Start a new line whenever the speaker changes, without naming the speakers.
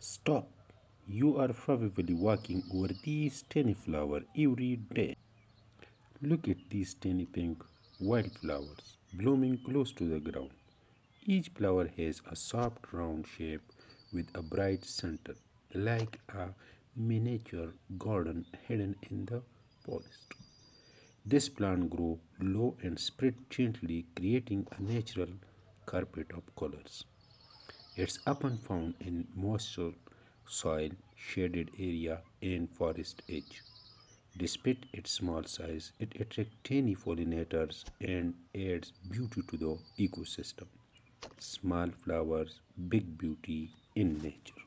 Stop. You are probably walking over these tiny flowers every day. Look at these tiny pink wildflowers blooming close to the ground. Each flower has a soft round shape with a bright center, like a miniature garden hidden in the forest. This plant grows low and spread gently, creating a natural carpet of colors. It's often found in moisture soil, shaded area, and forest edge. Despite its small size, it attracts tiny pollinators and adds beauty to the ecosystem. Small flowers, big beauty in nature.